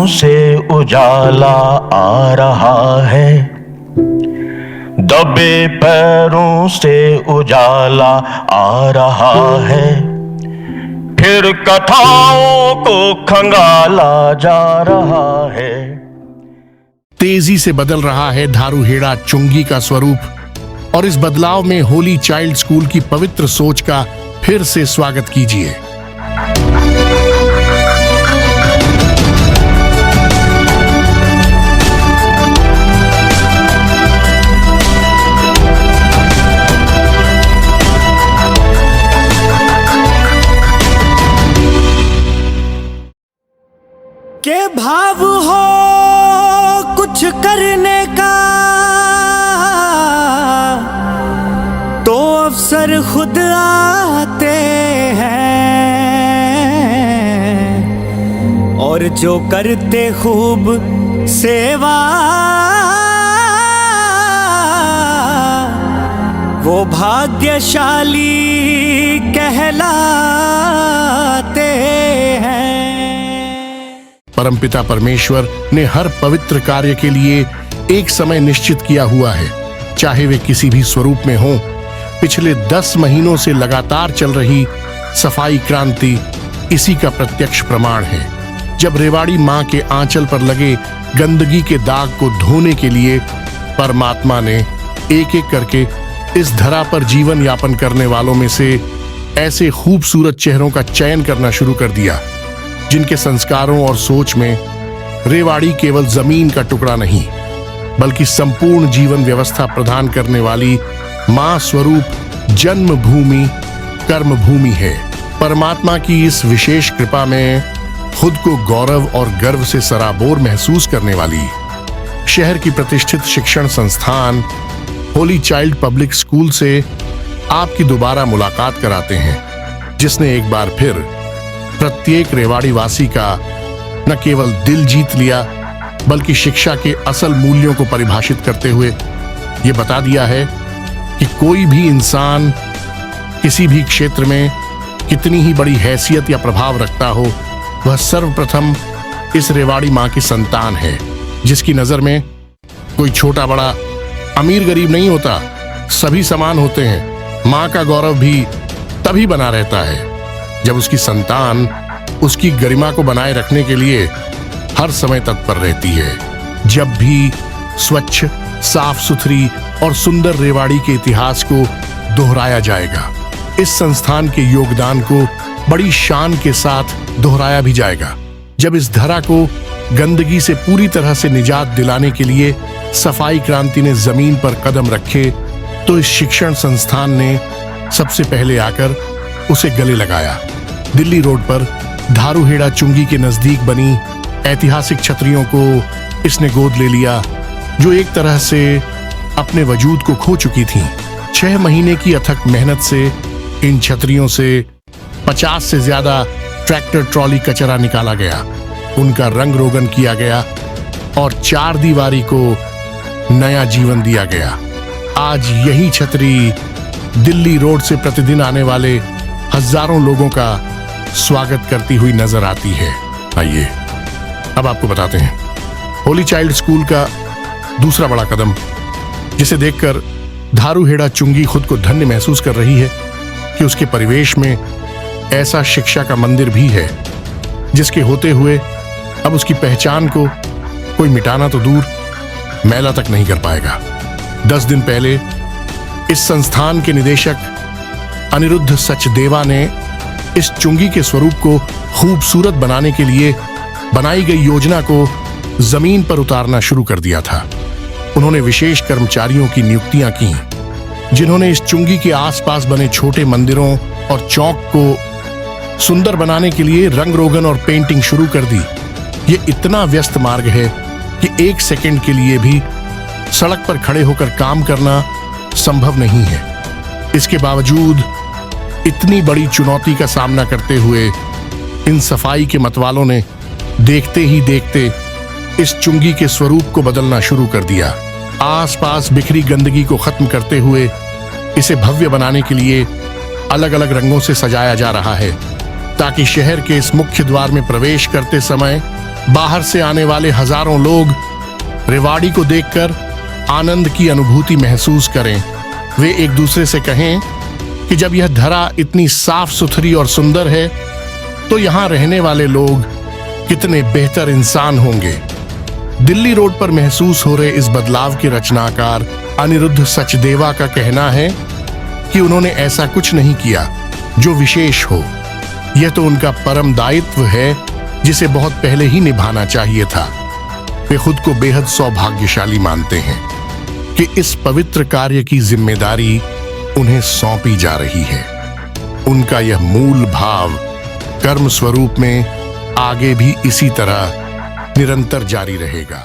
से उजाला आ रहा है, दबे पैरों से उजाला आ रहा है, फिर कथाओं को खंगाला जा रहा है। तेजी से बदल रहा है धारूहेड़ा चुंगी का स्वरूप, और इस बदलाव में होली चाइल्ड स्कूल की पवित्र सोच का फिर से स्वागत कीजिए। के भाव हो कुछ करने का तो अवसर खुद आते हैं, और जो करते खूब सेवा वो भाग्यशाली कहलाते हैं। परमपिता परमेश्वर ने हर पवित्र कार्य के लिए एक समय निश्चित किया हुआ है, चाहे वे किसी भी स्वरूप में हों। पिछले 10 महीनों से लगातार चल रही सफाई क्रांति इसी का प्रत्यक्ष प्रमाण है। जब रेवाड़ी मां के आंचल पर लगे गंदगी के दाग को धोने के लिए परमात्मा ने एक एक करके इस धरा पर जीवन यापन करने वालों में से ऐसे खूबसूरत चेहरों का चयन करना शुरू कर दिया, जिनके संस्कारों और सोच में रेवाड़ी केवल जमीन का टुकड़ा नहीं, बल्कि संपूर्ण जीवन व्यवस्था प्रदान करने वाली मां स्वरूप जन्मभूमि कर्मभूमि है। परमात्मा की इस विशेष कृपा में खुद को गौरव और गर्व से सराबोर महसूस करने वाली शहर की प्रतिष्ठित शिक्षण संस्थान होली चाइल्ड पब्लिक स्कूल से आपकी दोबारा मुलाकात कराते हैं, जिसने एक बार फिर प्रत्येक रेवाड़ी वासी का न केवल दिल जीत लिया, बल्कि शिक्षा के असल मूल्यों को परिभाषित करते हुए ये बता दिया है कि कोई भी इंसान किसी भी क्षेत्र में कितनी ही बड़ी हैसियत या प्रभाव रखता हो, वह सर्वप्रथम इस रेवाड़ी मां की संतान है, जिसकी नजर में कोई छोटा बड़ा अमीर गरीब नहीं होता, सभी समान होते हैं। मां का गौरव भी तभी बना रहता है जब उसकी संतान उसकी गरिमा को बनाए रखने के लिए हर समय तत्पर रहती है। जब भी स्वच्छ, साफ सुथरी और सुंदर रेवाड़ी के इतिहास को दोहराया जाएगा, इस संस्थान के योगदान को बड़ी शान के साथ दोहराया भी जाएगा। जब इस धरा को गंदगी से पूरी तरह से निजात दिलाने के लिए सफाई क्रांति ने जमीन पर कदम रखे, तो इस शिक्षण संस्थान ने सबसे पहले आकर उसे गले लगाया। दिल्ली रोड पर धारूहेड़ा चुंगी के नजदीक बनी ऐतिहासिक छतरियों को इसने गोद ले लिया, जो एक तरह से अपने वजूद को खो चुकी थीं। 6 महीने की अथक मेहनत से इन छतरियों से 50 से ज्यादा ट्रैक्टर ट्रॉली कचरा निकाला गया, उनका रंग रोगन किया गया और 4 दीवारी को नया जीवन दिया गया। आज यही छतरी दिल्ली रोड से प्रतिदिन आने वाले हजारों लोगों का स्वागत करती हुई नजर आती है। आइए अब आपको बताते हैं होली चाइल्ड स्कूल का दूसरा बड़ा कदम, जिसे देखकर धारूहेड़ा चुंगी खुद को धन्य महसूस कर रही है कि उसके परिवेश में ऐसा शिक्षा का मंदिर भी है, जिसके होते हुए अब उसकी पहचान को कोई मिटाना तो दूर, मैला तक नहीं कर पाएगा। 10 दिन पहले इस संस्थान के निदेशक अनिरुद्ध सचदेवा ने इस चुंगी के स्वरूप को खूबसूरत बनाने के लिए बनाई गई योजना को जमीन पर उतारना शुरू कर दिया था। उन्होंने विशेष कर्मचारियों की नियुक्तियां की, जिन्होंने इस चुंगी के आसपास बने छोटे मंदिरों और चौक को सुंदर बनाने के लिए रंग रोगन और पेंटिंग शुरू कर दी। ये इतना व्यस्त मार्ग है कि 1 सेकंड के लिए भी सड़क पर खड़े होकर काम करना संभव नहीं है। इसके बावजूद इतनी बड़ी चुनौती का सामना करते हुए इन सफाई के मतवालों ने देखते ही देखते इस चुंगी के स्वरूप को बदलना शुरू कर दिया। आसपास बिखरी गंदगी को खत्म करते हुए इसे भव्य बनाने के लिए अलग अलग रंगों से सजाया जा रहा है, ताकि शहर के इस मुख्य द्वार में प्रवेश करते समय बाहर से आने वाले हजारों लोग रेवाड़ी को देखकर आनंद की अनुभूति महसूस करें। वे एक दूसरे से कहें कि जब यह धरा इतनी साफ सुथरी और सुंदर है तो यहां रहने वाले लोग कितने बेहतर इंसान होंगे। दिल्ली रोड पर महसूस हो रहे इस बदलाव के रचनाकार अनिरुद्ध सचदेवा का कहना है कि उन्होंने ऐसा कुछ नहीं किया जो विशेष हो। यह तो उनका परम दायित्व है जिसे बहुत पहले ही निभाना चाहिए था। वे खुद को बेहद सौभाग्यशाली मानते हैं कि इस पवित्र कार्य की जिम्मेदारी उन्हें सौंपी जा रही है। उनका यह मूल भाव कर्म स्वरूप में आगे भी इसी तरह निरंतर जारी रहेगा।